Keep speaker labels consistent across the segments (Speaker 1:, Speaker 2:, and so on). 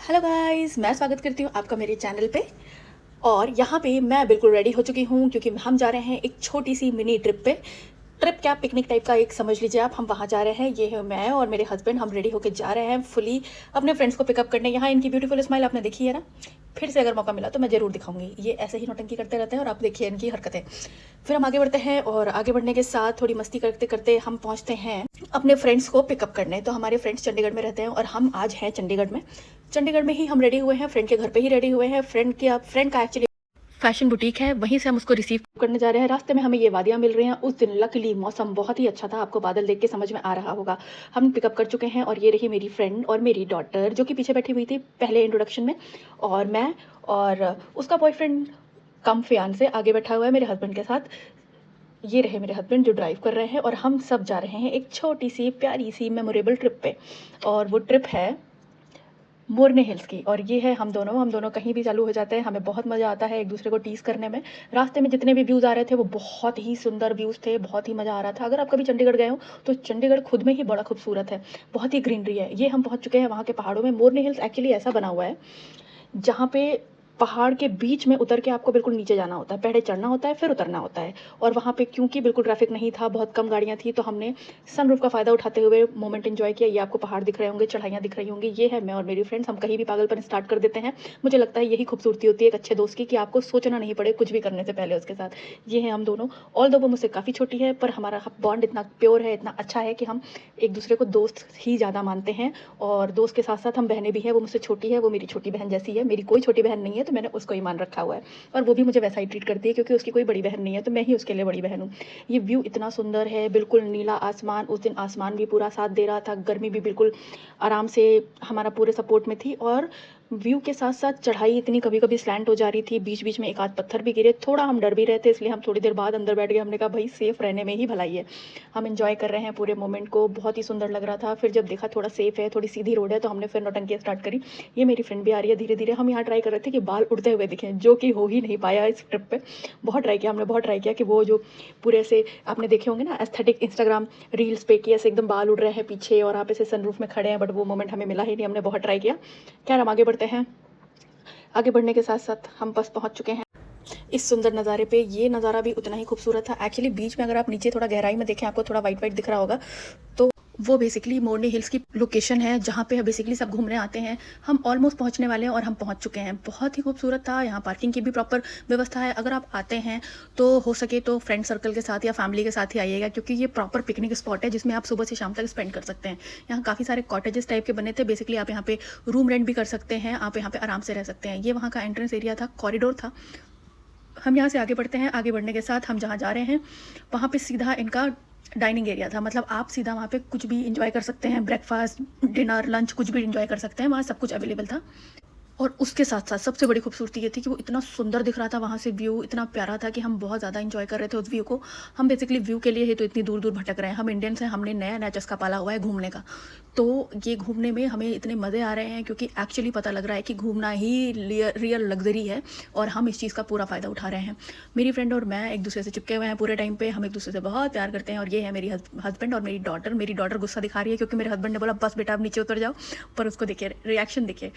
Speaker 1: Hello guys, मैं स्वागत करती हूँ आपका मेरे चैनल पे। और यहाँ पे मैं बिल्कुल रेडी हो चुकी हूँ क्योंकि हम जा रहे हैं एक छोटी सी मिनी ट्रिप पे। ट्रिप क्या, पिकनिक टाइप का एक समझ लीजिए आप। हम वहाँ जा रहे हैं, ये है मैं और मेरे हस्बैंड, हम रेडी होके जा रहे हैं फुली अपने फ्रेंड्स को पिकअप करने। यहाँ इनकी ब्यूटीफुल स्माइल आपने देखी है ना। फिर से अगर मौका मिला तो मैं ज़रूर दिखाऊंगी। ये ऐसे ही नौटंकी करते रहते हैं और आप देखिए इनकी हरकतें। फिर हम आगे बढ़ते हैं और आगे बढ़ने के साथ थोड़ी मस्ती करते करते हम पहुँचते हैं अपने फ्रेंड्स को पिकअप करने। तो हमारे फ्रेंड्स चंडीगढ़ में रहते हैं और हम आज हैं चंडीगढ़ में। चंडीगढ़ में ही हम रेडी हुए हैं, फ्रेंड के घर पे ही रेडी हुए हैं। फ्रेंड का एक्चुअली फैशन बुटीक है, वहीं से हम उसको रिसीव करने जा रहे हैं। रास्ते में हमें ये वादियाँ मिल रही हैं। उस दिन लकीली मौसम बहुत ही अच्छा था, आपको बादल देख के समझ में आ रहा होगा। हम पिकअप कर चुके हैं और ये रही मेरी फ्रेंड और मेरी डॉटर जो कि पीछे बैठी हुई थी पहले इंट्रोडक्शन में। और मैं और उसका बॉयफ्रेंड कम फियांसे आगे बैठा हुआ है मेरे हस्बैंड के साथ। ये रहे मेरे हस्बैंड जो ड्राइव कर रहे हैं और हम सब जा रहे हैं एक छोटी सी प्यारी सी मेमोरेबल ट्रिप पे। और वो ट्रिप है मोरने हिल्स की। और ये है हम दोनों कहीं भी चालू हो जाते हैं, हमें बहुत मज़ा आता है एक दूसरे को टीज़ करने में। रास्ते में जितने भी व्यूज़ आ रहे थे वो बहुत ही सुंदर व्यूज़ थे, बहुत ही मज़ा आ रहा था। अगर आप कभी चंडीगढ़ गए हो तो चंडीगढ़ खुद में ही बड़ा खूबसूरत है, बहुत ही ग्रीनरी है। ये हम पहुँच चुके हैं वहाँ के पहाड़ों में। मोरने हिल्स एक्चुअली ऐसा बना हुआ है जहाँ पे पहाड़ के बीच में उतर के आपको बिल्कुल नीचे जाना होता है, पहले चढ़ना होता है फिर उतरना होता है। और वहाँ पे क्योंकि बिल्कुल ट्रैफिक नहीं था, बहुत कम गाड़ियाँ थी, तो हमने सनरूफ का फ़ायदा उठाते हुए मोमेंट एंजॉय किया। ये आपको पहाड़ दिख रहे होंगे, चढ़ाइयाँ दिख रही होंगी। ये है मैं और मेरी फ्रेंड्स, हम कहीं भी पागलपन स्टार्ट कर देते हैं। मुझे लगता है यही खूबसूरती होती है एक अच्छे दोस्त की, कि आपको सोचना नहीं पड़े कुछ भी करने से पहले उसके साथ। ये हैं हम दोनों। ऑल्दो वो मुझसे काफ़ी छोटी है पर हमारा बॉन्ड इतना प्योर है, इतना अच्छा है कि हम एक दूसरे को दोस्त ही ज़्यादा मानते हैं। और दोस्त के साथ साथ हम बहनें भी हैं। वो मुझसे छोटी है, वो मेरी छोटी बहन जैसी है। मेरी कोई छोटी बहन नहीं है तो मैंने उसको ही मान रखा हुआ है और वो भी मुझे वैसा ही ट्रीट करती है क्योंकि उसकी कोई बड़ी बहन नहीं है, तो मैं ही उसके लिए बड़ी बहन हूँ। ये व्यू इतना सुंदर है, बिल्कुल नीला आसमान। उस दिन आसमान भी पूरा साथ दे रहा था, गर्मी भी बिल्कुल आराम से हमारा पूरे सपोर्ट में थी। और व्यू के साथ साथ चढ़ाई इतनी कभी कभी स्लैंट हो जा रही थी, बीच बीच में एक आध पत्थर भी गिरे। थोड़ा हम डर भी रहे थे, इसलिए हम थोड़ी देर बाद अंदर बैठ गए। हमने कहा भाई सेफ रहने में ही भलाई है। हम इंजॉय कर रहे हैं पूरे मोमेंट को, बहुत ही सुंदर लग रहा था। फिर जब देखा थोड़ा सेफ है, थोड़ी सीधी रोड है, तो हमने फिर नौटंकी स्टार्ट करी। ये मेरी फ्रेंड भी आ रही है धीरे धीरे। हम यहाँ ट्राई कर रहे थे कि बाल उड़ते हुए दिखें, जो कि हो ही नहीं पाया इस ट्रिप पे। बहुत ट्राई किया हमने, बहुत ट्राई किया कि वो जो पूरे से आपने देखे होंगे ना एस्थेटिक इंस्टाग्राम रील्स पे, कि ऐसे एकदम बाल उड़ रहे हैं पीछे और आप ऐसे सनरूफ में खड़े हैं, बट वो मोमेंट हमें मिला ही नहीं। हमने बहुत ट्राई किया। खैर हम आगे बढ़ते हैं। आगे बढ़ने के साथ साथ हम बस पहुंच चुके हैं इस सुंदर नज़ारे पे। ये नज़ारा भी उतना ही खूबसूरत था। एक्चुअली बीच में अगर आप नीचे थोड़ा गहराई में देखें, आपको थोड़ा वाइट वाइट दिख रहा होगा, तो वो बेसिकली मोरनी हिल्स की लोकेशन है जहाँ पे बेसिकली सब घूमने आते हैं। हम ऑलमोस्ट पहुँचने वाले हैं और हम पहुँच चुके हैं। बहुत ही खूबसूरत था। यहाँ पार्किंग की भी प्रॉपर व्यवस्था है। अगर आप आते हैं तो हो सके तो फ्रेंड सर्कल के साथ या फैमिली के साथ ही आइएगा, क्योंकि ये प्रॉपर पिकनिक स्पॉट है जिसमें आप सुबह से शाम तक स्पेंड कर सकते हैं। यहाँ काफ़ी सारे कॉटेजेस टाइप के बने थे। बेसिकली आप यहाँ पे रूम रेंट भी कर सकते हैं, आप यहाँ पे आराम से रह सकते हैं। ये वहाँ का एंट्रेंस एरिया था, कॉरिडोर था। हम यहाँ से आगे बढ़ते हैं। आगे बढ़ने के साथ हम जहाँ जा रहे हैं वहाँ पे सीधा इनका डाइनिंग एरिया था। मतलब आप सीधा वहाँ पे कुछ भी इंजॉय कर सकते हैं, ब्रेकफास्ट, डिनर, लंच, कुछ भी इंजॉय कर सकते हैं। वहाँ सब कुछ अवेलेबल था। और उसके साथ साथ सबसे बड़ी खूबसूरती ये थी कि वो इतना सुंदर दिख रहा था, वहाँ से व्यू इतना प्यारा था कि हम बहुत ज़्यादा इंजॉय कर रहे थे उस व्यू को। हम बेसिकली व्यू के लिए ही तो इतनी दूर दूर भटक रहे हैं। हम इंडियंस हैं, हमने नया नया चस्का पाला हुआ है घूमने का। तो ये घूमने में हमें इतने मज़े आ रहे हैं क्योंकि एक्चुअली पता लग रहा है कि घूमना ही रियल लग्जरी है और हम इस चीज़ का पूरा फ़ायदा उठा रहे हैं। मेरी फ्रेंड और मैं एक दूसरे से चिपके हुए हैं पूरे टाइम पे। हम एक दूसरे से बहुत प्यार करते हैं। और ये है मेरी हस्बैंड और मेरी डॉटर। मेरी डॉटर गुस्सा दिखा रही है क्योंकि मेरे हस्बैंड ने बोला बस बेटा अब नीचे उतर जाओ, पर उसको देखिए रिएक्शन देखिए।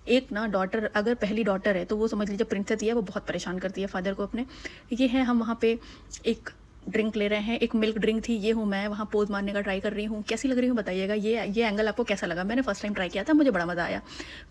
Speaker 1: एक ना डॉटर, अगर पहली डॉटर है तो वो समझ लीजिए प्रिंसेस ही है, वो बहुत परेशान करती है फादर को अपने। ये है हम वहाँ पे एक ड्रिंक ले रहे हैं, एक मिल्क ड्रिंक थी। ये हूँ मैं, वहाँ पोज मारने का ट्राई कर रही हूँ। कैसी लग रही हूँ बताइएगा। ये एंगल आपको कैसा लगा? मैंने फर्स्ट टाइम ट्राई किया था, मुझे बड़ा मज़ा आया।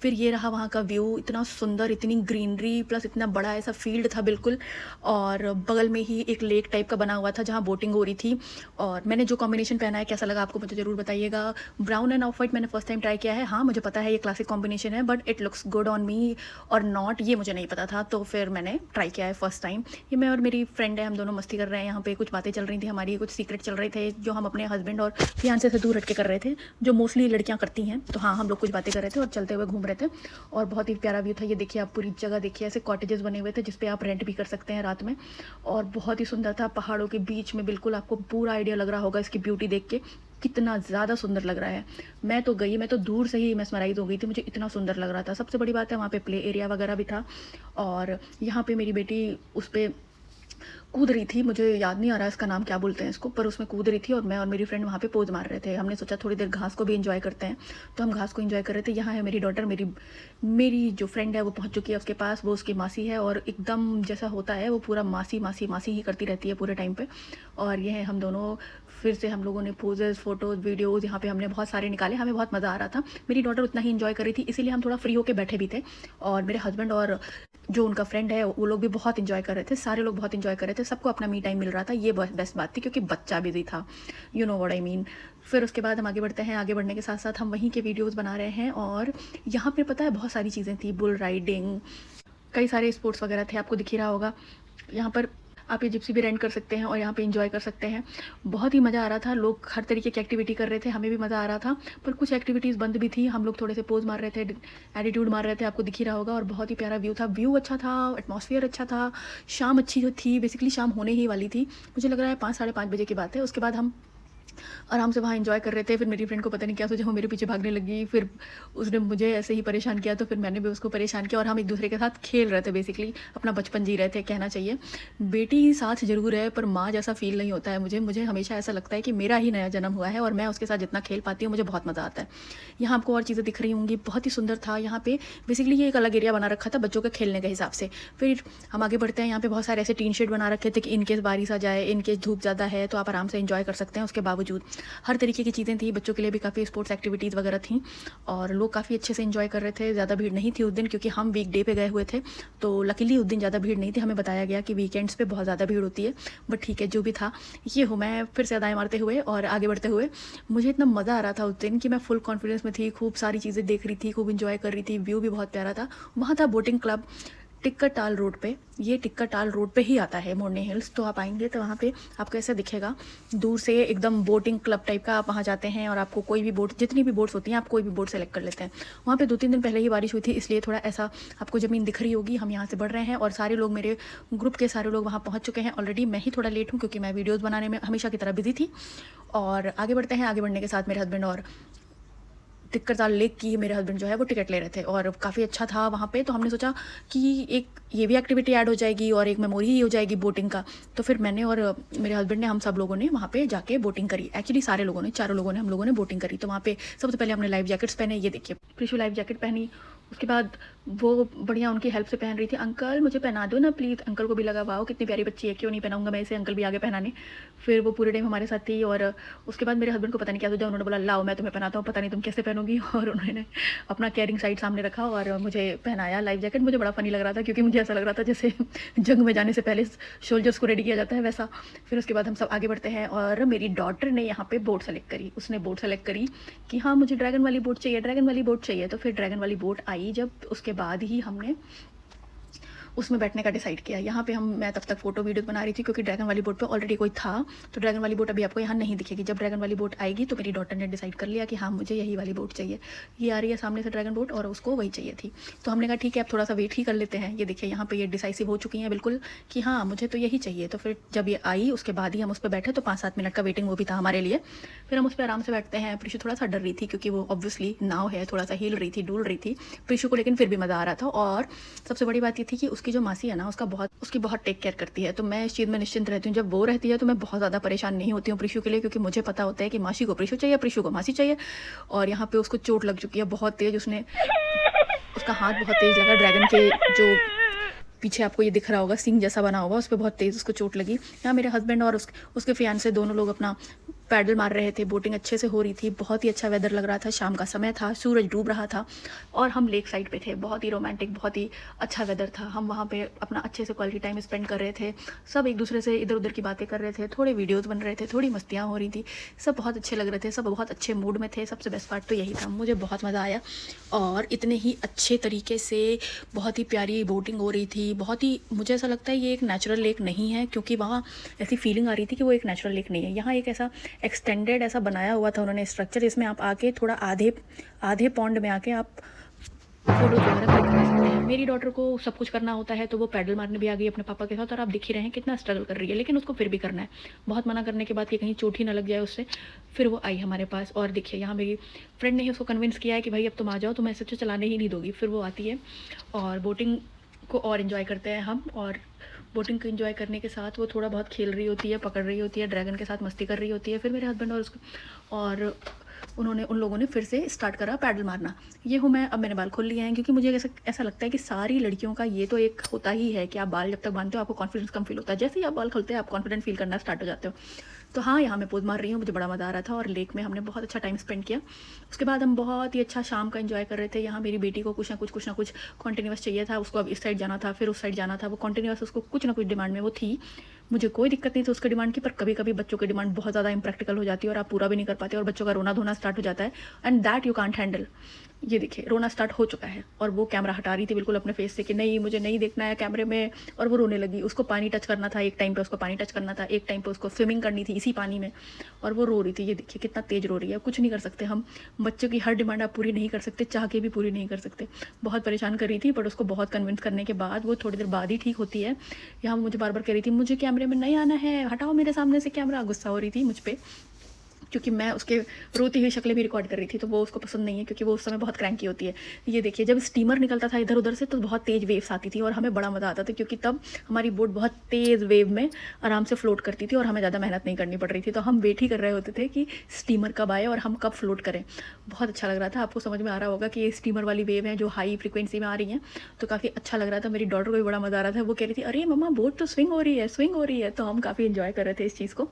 Speaker 1: फिर ये रहा वहाँ का व्यू, इतना सुंदर, इतनी ग्रीनरी प्लस इतना बड़ा ऐसा फील्ड था बिल्कुल। और बगल में ही एक लेक टाइप का बना हुआ था जहाँ बोटिंग हो रही थी। और मैंने जो कॉम्बिनेशन पहना है कैसा लगा आपको मुझे ज़रूर बताइएगा। ब्राउन एंड ऑफ वाइट मैंने फर्स्ट टाइम ट्राई किया है। हाँ मुझे पता है ये क्लासिक कॉम्बिनेशन है, but it looks good on me और नॉट, ये मुझे नहीं पता था, तो फिर मैंने ट्राई किया है फर्स्ट टाइम। ये मैं और मेरी फ्रेंड है, हम दोनों मस्ती कर रहे हैं। यहाँ पे कुछ बातें चल रही थी हमारी, कुछ सीक्रेट चल रहे थे जो हम अपने हस्बैंड और फियांसे से दूर हट के कर रहे थे, जो मोस्टली लड़कियाँ करती हैं। तो हाँ, हम लोग कुछ बातें कर रहे थे और चलते हुए घूम रहे थे। और बहुत ही प्यारा व्यू था। ये देखिए आप पूरी जगह देखिए, ऐसे कॉटेजेस बने हुए थे जिसपे आप रेंट भी कर सकते हैं रात में। और बहुत ही सुंदर था, पहाड़ों के बीच में बिल्कुल। आपको पूरा आइडिया लग रहा होगा इसकी ब्यूटी देख के कितना ज़्यादा सुंदर लग रहा है। मैं तो दूर से ही मेस्मराइज हो गई थी, मुझे इतना सुंदर लग रहा था। सबसे बड़ी बात है वहाँ पे प्ले एरिया वगैरह भी था। और यहाँ पे मेरी बेटी उस पर कूद रही थी, मुझे याद नहीं आ रहा इसका नाम क्या बोलते हैं इसको, पर उसमें कूद रही थी और मैं और मेरी फ्रेंड वहाँ पे पोज़ मार रहे थे। हमने सोचा थोड़ी देर घास को भी एंजॉय करते हैं, तो हम घास को एंजॉय कर रहे थे। यहाँ है मेरी डॉटर, मेरी मेरी जो फ्रेंड है वो पहुँच चुकी है उसके पास, वो उसकी मासी है और एकदम जैसा होता है वो पूरा मासी मासी मासी ही करती रहती है पूरे टाइम पे। और ये है हम दोनों, फिर से हम लोगों ने पोजेज़, फ़ोटोज़, वीडियोज़ यहाँ पे हमने बहुत सारे निकाले, हमें बहुत मज़ा आ रहा था। मेरी डॉटर उतना ही एंजॉय कर रही थी, इसीलिए हम थोड़ा फ्री होके बैठे भी थे। और मेरे हस्बैंड और जो उनका फ्रेंड है वो लोग भी बहुत एंजॉय कर रहे थे, सारे लोग बहुत एंजॉय कर रहे थे, सबको अपना मी टाइम मिल रहा था। ये बेस्ट बात थी क्योंकि बच्चा बिजी था, you know what I mean. फिर उसके बाद हम आगे बढ़ते हैं, आगे बढ़ने के साथ साथ हम वहीं के वीडियोज़ बना रहे हैं। और यहाँ पे पता है बहुत सारी चीज़ें थी, बुल राइडिंग, कई सारे स्पोर्ट्स वगैरह थे, आपको दिख ही रहा होगा। यहाँ पर आप ये जिप्सी भी रेंट कर सकते हैं और यहाँ पे एंजॉय कर सकते हैं। बहुत ही मज़ा आ रहा था, लोग हर तरीके की एक्टिविटी कर रहे थे, हमें भी मज़ा आ रहा था। पर कुछ एक्टिविटीज़ बंद भी थी, हम लोग थोड़े से पोज मार रहे थे, एटीट्यूड मार रहे थे, आपको दिख ही रहा होगा। और बहुत ही प्यारा व्यू था, व्यू अच्छा था, एटमॉस्फेयर अच्छा था, शाम अच्छी जो थी, बेसिकली शाम होने ही वाली थी, मुझे लग रहा है 5 साढ़े 5 बजे की बात है। उसके बाद हम आराम से वहाँ एंजॉय कर रहे थे। फिर मेरी फ्रेंड को पता नहीं क्या सोचा, वो मेरे पीछे भागने लगी, फिर उसने मुझे ऐसे ही परेशान किया, तो फिर मैंने भी उसको परेशान किया और हम एक दूसरे के साथ खेल रहे थे, बेसिकली अपना बचपन जी रहे थे कहना चाहिए। बेटी साथ ज़रूर है पर माँ जैसा फील नहीं होता है मुझे हमेशा ऐसा लगता है कि मेरा ही नया जन्म हुआ है और मैं उसके साथ जितना खेल पाती हूँ मुझे बहुत मज़ा आता है। यहाँ आपको और चीज़ें दिख रही होंगी, बहुत ही सुंदर था। यहाँ पे बेसिकली ये एक अलग एरिया बना रखा था बच्चों के खेलने के हिसाब से। फिर हम आगे बढ़ते हैं, यहाँ पे बहुत सारे ऐसे टीन शेड बना रखे थे कि इनकेस बारिश आ जाए, इनकेस धूप ज़्यादा है तो आप आराम से एंजॉय कर सकते हैं। उसके बावजूद हर तरीके की चीज़ें थी, बच्चों के लिए भी काफ़ी स्पोर्ट्स एक्टिविटीज़ वगैरह थी और लोग काफ़ी अच्छे से एंजॉय कर रहे थे। ज़्यादा भीड़ नहीं थी उस दिन क्योंकि हम वीक डे पे गए हुए थे, तो लकीली उस दिन ज़्यादा भीड़ नहीं थी। हमें बताया गया कि वीकेंड्स पे बहुत ज़्यादा भीड़ होती है, बट ठीक है जो भी था। ये हूँ मैं फिर से अदाएँ मारते हुए और आगे बढ़ते हुए। मुझे इतना मज़ा आ रहा था उस दिन कि मैं फुल कॉन्फिडेंस में थी, खूब सारी चीज़ें देख रही थी, खूब एंजॉय कर रही थी, व्यू भी बहुत प्यारा था। वहाँ था बोटिंग क्लब टिक्कर रोड पे, ये टिक्कर रोड पे ही आता है मोरनी हिल्स। तो आप आएंगे तो वहाँ पे आपको ऐसा दिखेगा दूर से एकदम बोटिंग क्लब टाइप का। आप वहाँ जाते हैं और आपको कोई भी बोट, जितनी भी बोट्स होती हैं आप कोई भी बोट सेलेक्ट कर लेते हैं। वहाँ पे 2-3 दिन पहले ही बारिश हुई थी, इसलिए थोड़ा ऐसा आपको ज़मीन दिख रही होगी। हम यहाँ से बढ़ रहे हैं और सारे लोग, मेरे ग्रुप के सारे लोग वहाँ पहुँच चुके हैं ऑलरेडी। मैं ही थोड़ा लेट हूँ क्योंकि मैं वीडियोज़ बनाने में हमेशा की तरह बिजी थी। और आगे बढ़ते हैं, आगे बढ़ने के साथ मेरे हस्बैंड और टिक्कर लेक की मेरे हस्बैंड जो है वो टिकट ले रहे थे और काफ़ी अच्छा था वहाँ पे। तो हमने सोचा कि एक ये भी एक्टिविटी ऐड हो जाएगी और एक मेमोरी ही हो जाएगी बोटिंग का। तो फिर मैंने और मेरे हस्बैंड ने, हम सब लोगों ने वहाँ पे जाके बोटिंग करी। एक्चुअली सारे लोगों ने, चारों लोगों ने, हम लोगों ने बोटिंग करी। तो वहाँ पे सबसे पहले हमने लाइफ जैकेट्स पहने, ये देखिए प्रिशु लाइफ जैकेट पहनी। उसके बाद वो बढ़िया उनकी हेल्प से पहन रही थी, अंकल मुझे पहना दो ना प्लीज़। अंकल को भी लगा वाओ कितनी प्यारी बच्ची है, क्यों नहीं पहनाऊंगा मैं इसे, अंकल भी आगे पहनाने। फिर वो पूरे टाइम हमारे साथ थी। और उसके बाद मेरे हस्बैंड को पता नहीं क्या सोचा, उन्होंने बोला लाओ मैं तुम्हें पहनाता हूँ, पता नहीं तुम कैसे पहनोगी। और उन्होंने अपना कैरिंग साइड सामने रखा और मुझे पहनाया लाइफ जैकेट। मुझे बड़ा फ़नी लग रहा था क्योंकि मुझे ऐसा लग रहा था जैसे जंग में जाने से पहले सोल्जर्स को रेडी किया जाता है वैसा। फिर उसके बाद हम सब आगे बढ़ते हैं और मेरी डॉटर ने यहाँ पे बोट सेलेक्ट करी। उसने बोट सेलेक्ट करी कि हाँ मुझे ड्रैगन वाली बोट चाहिए, ड्रैगन वाली बोट चाहिए। तो फिर ड्रैगन वाली बोट आई जब, उसके बाद ही हमने उसमें बैठने का डिसाइड किया। यहाँ पे मैं तब तक फोटो वीडियो बना रही थी क्योंकि ड्रैगन वाली बोट पे ऑलरेडी कोई था, तो ड्रैगन वाली बोट अभी आपको यहाँ नहीं दिखेगी। जब ड्रैगन वाली बोट आएगी तो मेरी डॉटर ने डिसाइड कर लिया कि हाँ मुझे यही वाली बोट चाहिए। ये आ रही है सामने से ड्रैगन बोट और उसको वही चाहिए थी। तो हमने कहा ठीक है अब थोड़ा सा वेट ही कर लेते हैं। ये देखिए यहाँ पे ये डिसाइसिव हो चुकी हैं बिल्कुल कि हाँ मुझे तो यही चाहिए। तो फिर जब ये आई उसके बाद ही हम उस पर बैठे, तो 5-7 मिनट का वेटिंग वो भी था हमारे लिए। फिर हम उस पर आराम से बैठते हैं। प्रिशु थोड़ा सा डर रही थी क्योंकि वो ऑब्वियसली नाव है, थोड़ा सा हिल रही थी, डूल रही थी प्रिशु को, लेकिन फिर भी मज़ा आ रहा था। और सबसे बड़ी बात ये थी कि उसकी जो मासी है ना उसकी बहुत टेक केयर करती है। तो मैं इस चीज़ में निश्चिंत रहती हूँ, जब वो रहती है तो मैं बहुत ज़्यादा परेशान नहीं होती हूँ प्रिशु के लिए, क्योंकि मुझे पता होता है कि मासी को प्रिशु चाहिए, प्रिशु को मासी चाहिए। और यहाँ पे उसको चोट लग चुकी है बहुत तेज़, उसका हाथ बहुत तेज़ लगा ड्रैगन के जो पीछे आपको ये दिख रहा होगा सिंग जैसा बना हुआ, उस पर बहुत तेज़ उसको चोट लगी। यहाँ मेरे हस्बैंड और उसके फियांसे दोनों लोग अपना पैडल मार रहे थे। बोटिंग अच्छे से हो रही थी, बहुत ही अच्छा वेदर लग रहा था, शाम का समय था, सूरज डूब रहा था और हम लेक साइड पे थे। बहुत ही रोमांटिक, बहुत ही अच्छा वेदर था। हम वहाँ पे अपना अच्छे से क्वालिटी टाइम स्पेंड कर रहे थे। सब एक दूसरे से इधर उधर की बातें कर रहे थे, थोड़े वीडियोज़ बन रहे थे, थोड़ी मस्तियाँ हो रही थी। सब बहुत अच्छे लग रहे थे, सब बहुत अच्छे मूड में थे। सबसे बेस्ट पार्ट तो यही था, मुझे बहुत मज़ा आया और इतने ही अच्छे तरीके से बहुत ही प्यारी बोटिंग हो रही थी। बहुत ही, मुझे ऐसा लगता है ये एक नेचुरल लेक नहीं है, क्योंकि वहाँ ऐसी फीलिंग आ रही थी कि वो एक नेचुरल लेक नहीं है। यहाँ एक ऐसा एक्सटेंडेड ऐसा बनाया हुआ था उन्होंने स्ट्रक्चर, जिसमें आप आके थोड़ा आधे पॉन्ड में आके आप फोटो वगैरह क्लिक कर सकते हैं। मेरी डॉटर को सब कुछ करना होता है तो वो पैडल मारने भी आ गई अपने पापा के साथ, और आप दिख ही रहे हैं कितना स्ट्रगल कर रही है, लेकिन उसको फिर भी करना है। बहुत मना करने के बाद कि कहीं चोट ही ना लग जाए उससे, फिर वो आई हमारे पास। और देखिए यहाँ मेरी फ्रेंड ने ही उसको कन्विंस किया है कि भाई अब तुम आ जाओ, तुम्हें सच चलाने ही नहीं दोगी। फिर वो आती है और बोटिंग को और इन्जॉय करते हैं हम। और बोटिंग को एंजॉय करने के साथ वो थोड़ा बहुत खेल रही होती है, पकड़ रही होती है, ड्रैगन के साथ मस्ती कर रही होती है। फिर मेरे हस्बैंड और उन लोगों ने फिर से स्टार्ट करा पैडल मारना। ये हूँ मैं, अब मैंने बाल खोल लिए हैं क्योंकि मुझे ऐसा लगता है कि सारी लड़कियों का ये तो एक होता ही है कि आप बाल जब तक बांधते हो आपको कॉन्फिडेंस कम फील होता है। जैसे ही आप बाल खोलते हैं आप कॉन्फिडेंट फील करना स्टार्ट हो जाते हो। तो हाँ, यहाँ मैं पोज मार रही हूँ, मुझे बड़ा मज़ा आ रहा था और लेक में हमने बहुत अच्छा टाइम स्पेंड किया। उसके बाद हम बहुत ही अच्छा शाम का एंजॉय कर रहे थे। यहाँ मेरी बेटी को कुछ ना कुछ कंटिन्यूस चाहिए था। उसको अब इस साइड जाना था, फिर उस साइड जाना था। वो कंटिन्यूस उसको कुछ ना कुछ डिमांड में वो थी। मुझे कोई दिक्कत नहीं थी उसकी डिमांड की, पर कभी कभी बच्चों की डिमांड बहुत ज़्यादा इम्प्रैक्टिकल हो जाती है और आप पूरा भी नहीं कर पाते और बच्चों का रोना धोना स्टार्ट हो जाता है, and that you can't handle. ये देखिए रोना स्टार्ट हो चुका है और वो कैमरा हटा रही थी बिल्कुल अपने फेस से कि नहीं मुझे नहीं देखना है कैमरे में, और वो रोने लगी। उसको पानी टच करना था, एक टाइम पे उसको पानी टच करना था, एक टाइम पे उसको स्विमिंग करनी थी इसी पानी में, और वो रो रही थी। ये देखिए कितना तेज रो रही है। कुछ नहीं कर सकते हम, बच्चों की हर डिमांड आप पूरी नहीं कर सकते, चाह के भी पूरी नहीं कर सकते। बहुत परेशान कर रही थी, बट उसको बहुत कन्विंस करने के बाद वो थोड़ी देर बाद ही ठीक होती है। यहाँ मुझे बार बार कह रही थी मुझे कैमरे में नहीं आना है, हटाओ मेरे सामने से कैमरा। गुस्सा हो रही थी मुझ पर क्योंकि मैं उसके रोती हुई शक्लें भी रिकॉर्ड कर रही थी, तो वो उसको पसंद नहीं है क्योंकि वो उस समय बहुत क्रैंकी होती है। ये देखिए जब स्टीमर निकलता था इधर उधर से तो बहुत तेज़ वेव्स आती थी और हमें बड़ा मज़ा आता था क्योंकि तब हमारी बोट बहुत तेज़ वेव में आराम से फ्लोट करती थी और हमें ज़्यादा मेहनत नहीं करनी पड़ रही थी। तो हम वेट ही कर रहे होते थे कि स्टीमर कब आए और हम कब फ्लोट करें। बहुत अच्छा लग रहा था। आपको समझ में आ रहा होगा कि ये स्टीमर वाली वेव है जो हाई फ्रिक्वेंसी में आ रही हैं, तो काफ़ी अच्छा लग रहा था। मेरी डॉटर को भी बड़ा मज़ा आ रहा था। वो कह रही थी अरे मम्मा बोट तो स्विंग हो रही है, स्विंग हो रही है। तो हम काफ़ी इन्जॉय कर रहे थे इस चीज़ को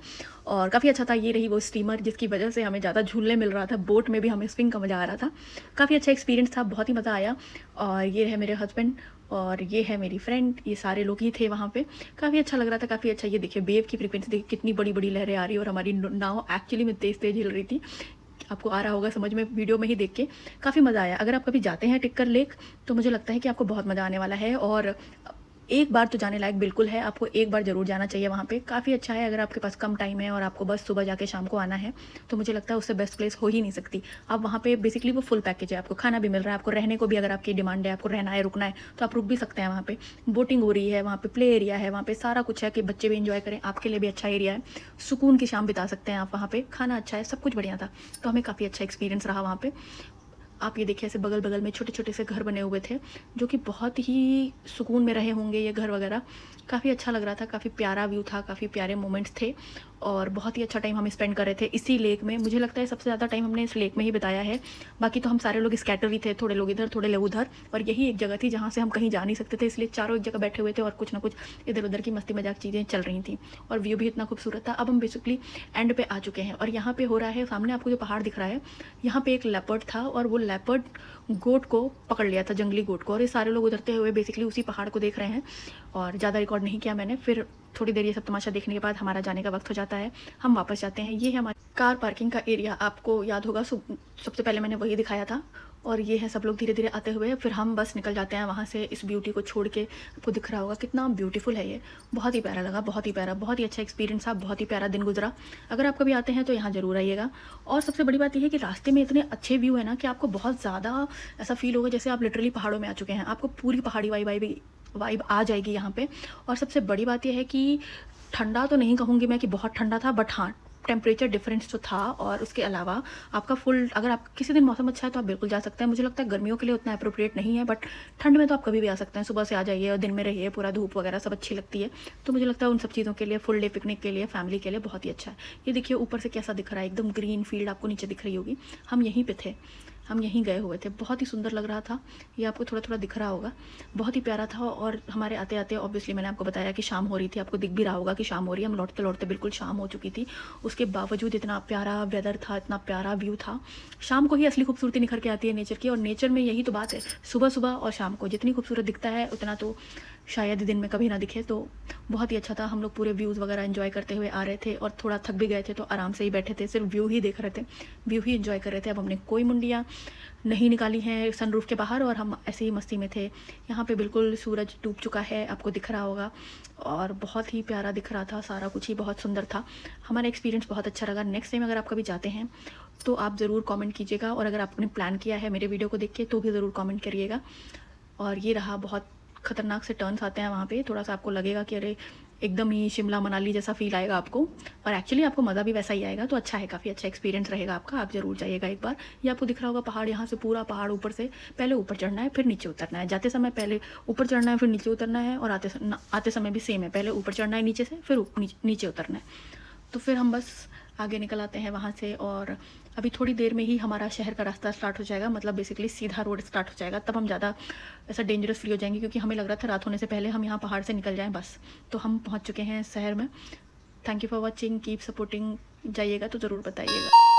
Speaker 1: और काफ़ी अच्छा था। ये रही वो स्टीमर जिसकी वजह से हमें ज़्यादा झूलने मिल रहा था, बोट में भी हमें स्विंग का मज़ा आ रहा था। काफ़ी अच्छा एक्सपीरियंस था, बहुत ही मज़ा आया। और ये है मेरे हस्बैंड और ये है मेरी फ्रेंड, ये सारे लोग ही थे वहाँ पे। काफ़ी अच्छा लग रहा था, काफ़ी अच्छा। ये देखिए वेव की फ्रिक्वेंसी देखिए कितनी बड़ी बड़ी लहरें आ रही है और हमारी नाव एक्चुअली में तेज़ तेज़ हिल रही थी। आपको आ रहा होगा समझ में वीडियो में ही देख के, काफ़ी मज़ा आया। अगर आप कभी जाते हैं टिक्कर लेक तो मुझे लगता है कि आपको बहुत मज़ा आने वाला है और एक बार तो जाने लायक बिल्कुल है। आपको एक बार ज़रूर जाना चाहिए वहाँ पे, काफ़ी अच्छा है। अगर आपके पास कम टाइम है और आपको बस सुबह जाके शाम को आना है तो मुझे लगता है उससे बेस्ट प्लेस हो ही नहीं सकती। आप वहाँ पे बेसिकली वो फुल पैकेज है, आपको खाना भी मिल रहा है, आपको रहने को भी अगर आपकी डिमांड है, आपको रहना है रुकना है तो आप रुक भी सकते हैं वहाँ पे। बोटिंग हो रही है वहाँ पे, प्ले एरिया है वहाँ पे, सारा कुछ है कि बच्चे भी इंजॉय करें, आपके लिए भी अच्छा एरिया है। सुकून की शाम बिता सकते हैं आप वहाँ पे, खाना अच्छा है, सब कुछ बढ़िया था। तो हमें काफ़ी अच्छा एक्सपीरियंस रहा वहाँ पे। आप ये देखिए ऐसे बगल बगल में छोटे छोटे से घर बने हुए थे जो कि बहुत ही सुकून में रहे होंगे ये घर वगैरह। काफ़ी अच्छा लग रहा था, काफ़ी प्यारा व्यू था, काफ़ी प्यारे मोमेंट्स थे और बहुत ही अच्छा टाइम हम स्पेंड कर रहे थे इसी लेक में। मुझे लगता है सबसे ज़्यादा टाइम हमने इस लेक में ही बिताया है। बाकी तो हम सारे लोग स्कैटर ही थे, थोड़े लोग इधर थोड़े लोग उधर, और यही एक जगह थी जहाँ से हम कहीं जा नहीं सकते थे, इसलिए चारों एक जगह बैठे हुए थे और कुछ ना कुछ इधर उधर की मस्ती मजाक चीज़ें चल रही थी और व्यू भी इतना खूबसूरत था। अब हम बेसिकली एंड पे आ चुके हैं और यहाँ पे हो रहा है, सामने आपको जो पहाड़ दिख रहा है यहाँ पे एक लेपर्ड था और वो लेपर्ड गोट को पकड़ लिया था, जंगली गोट को, और ये सारे लोग उतरते हुए बेसिकली उसी पहाड़ को देख रहे हैं। और ज़्यादा रिकॉर्ड नहीं किया मैंने। फिर थोड़ी देर ये सब तमाशा देखने के बाद हमारा जाने का वक्त हो जाता है, हम वापस जाते हैं। ये है हमारी कार पार्किंग का एरिया, आपको याद होगा सबसे पहले मैंने वही दिखाया था। और ये है सब लोग धीरे धीरे आते हुए, फिर हम बस निकल जाते हैं वहाँ से इस ब्यूटी को छोड़ के। आपको दिख रहा होगा कितना ब्यूटीफुल है ये, बहुत ही प्यारा लगा, बहुत ही प्यारा, बहुत ही अच्छा एक्सपीरियंस था, बहुत ही प्यारा दिन गुजरा। अगर आप कभी आते हैं तो यहाँ ज़रूर आइएगा। और सबसे बड़ी बात यह है कि रास्ते में इतने अच्छे व्यू है ना कि आपको बहुत ज़्यादा ऐसा फील होगा जैसे आप लिटरली पहाड़ों में आ चुके हैं। आपको पूरी पहाड़ी वाइब आ जाएगी यहाँ पे। और सबसे बड़ी बात यह है कि ठंडा तो नहीं कहूँगी मैं कि बहुत ठंडा था, बट हाँ टेम्परेचर डिफरेंस तो था। और उसके अलावा आपका फुल, अगर आप किसी दिन मौसम अच्छा है तो आप बिल्कुल जा सकते हैं। मुझे लगता है गर्मियों के लिए उतना अप्रोप्रिएट नहीं है, बट ठंड में तो आप कभी भी आ सकते हैं। सुबह से आ जाइए और दिन में रहिए, पूरा धूप वगैरह सब अच्छी लगती है। तो मुझे लगता है उन सब चीज़ों के लिए, फुल डे पिकनिक के लिए, फैमिली के लिए बहुत ही अच्छा है। ये देखिए ऊपर से कैसा दिख रहा है, एकदम ग्रीन फील्ड आपको नीचे दिख रही होगी। हम यहीं पे थे, हम यहीं गए हुए थे, बहुत ही सुंदर लग रहा था। ये आपको थोड़ा थोड़ा दिख रहा होगा, बहुत ही प्यारा था। और हमारे आते आते ऑब्वियसली मैंने आपको बताया कि शाम हो रही थी, आपको दिख भी रहा होगा कि शाम हो रही है। हम लौटते लौटते बिल्कुल शाम हो चुकी थी। उसके बावजूद इतना प्यारा वेदर था, इतना प्यारा व्यू था। शाम को ही असली खूबसूरती निखर के आती है नेचर की, और नेचर में यही तो बात है, सुबह सुबह और शाम को जितनी खूबसूरत दिखता है उतना तो शायद दिन में कभी ना दिखे। तो बहुत ही अच्छा था। हम लोग पूरे व्यूज़ वगैरह एंजॉय करते हुए आ रहे थे और थोड़ा थक भी गए थे तो आराम से ही बैठे थे, सिर्फ व्यू ही देख रहे थे, व्यू ही एंजॉय कर रहे थे। अब हमने कोई मुंडियाँ नहीं निकाली हैं सनरूफ के बाहर और हम ऐसे ही मस्ती में थे। यहाँ पे बिल्कुल सूरज डूब चुका है, आपको दिख रहा होगा, और बहुत ही प्यारा दिख रहा था, सारा कुछ ही बहुत सुंदर था। हमारा एक्सपीरियंस बहुत अच्छा लगा। नेक्स्ट टाइम अगर आप कभी जाते हैं तो आप ज़रूर कमेंट कीजिएगा, और अगर आपने प्लान किया है मेरे वीडियो को देख के तो भी ज़रूर कमेंट करिएगा। और ये रहा, बहुत ख़तरनाक से टर्न्स आते हैं वहाँ पे, थोड़ा सा आपको लगेगा कि अरे एकदम ही शिमला मनाली जैसा फील आएगा आपको, और एक्चुअली आपको मज़ा भी वैसा ही आएगा। तो अच्छा है, काफ़ी अच्छा एक्सपीरियंस रहेगा आपका, आप ज़रूर जाइएगा एक बार। ये आपको दिख रहा होगा पहाड़, यहाँ से पूरा पहाड़ ऊपर से पहले ऊपर चढ़ना है फिर नीचे उतरना है। जाते समय पहले ऊपर चढ़ना है फिर नीचे उतरना है, और आते समय भी सेम है, पहले ऊपर चढ़ना है नीचे से फिर नीचे उतरना है। तो फिर हम बस आगे निकल आते हैं वहाँ से, और अभी थोड़ी देर में ही हमारा शहर का रास्ता स्टार्ट हो जाएगा, मतलब बेसिकली सीधा रोड स्टार्ट हो जाएगा। तब हम ज़्यादा ऐसा डेंजरस फ्री हो जाएंगे, क्योंकि हमें लग रहा था रात होने से पहले हम यहाँ पहाड़ से निकल जाएं बस। तो हम पहुँच चुके हैं शहर में। Thank you for watching, keep supporting, जाइएगा तो ज़रूर बताइएगा।